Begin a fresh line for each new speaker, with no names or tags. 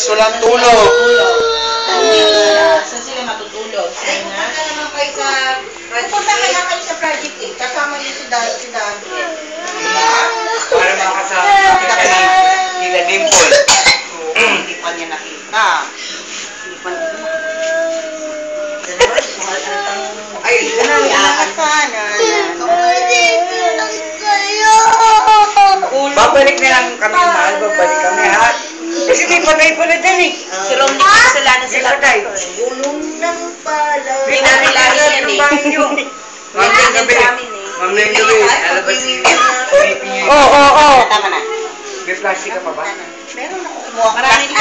Walang tulog.
Saan sila matutulog?
Pupunta naman kayo sa... Pupunta kaya kayo sa Project 8. Kasama niyo si Dante.
Para makasama kila Dimple.
Hindi pa niya nakita. Hindi pa niya
Ay,
iyakan sana.
babalik na lang kami, mahal. Babalik kami, ha? Kasi may patay pala dyan, eh.
Si Rom, kasalanan
May
sila.
patay.
Gulong ng pala.
May narilaga ng bahay nyo. Mamayang gabi. Mamayang gabi. Alabas si Pinipinyo.
Oo. Tama na.
May plastic ka pa ba?
Meron ako.
Maraming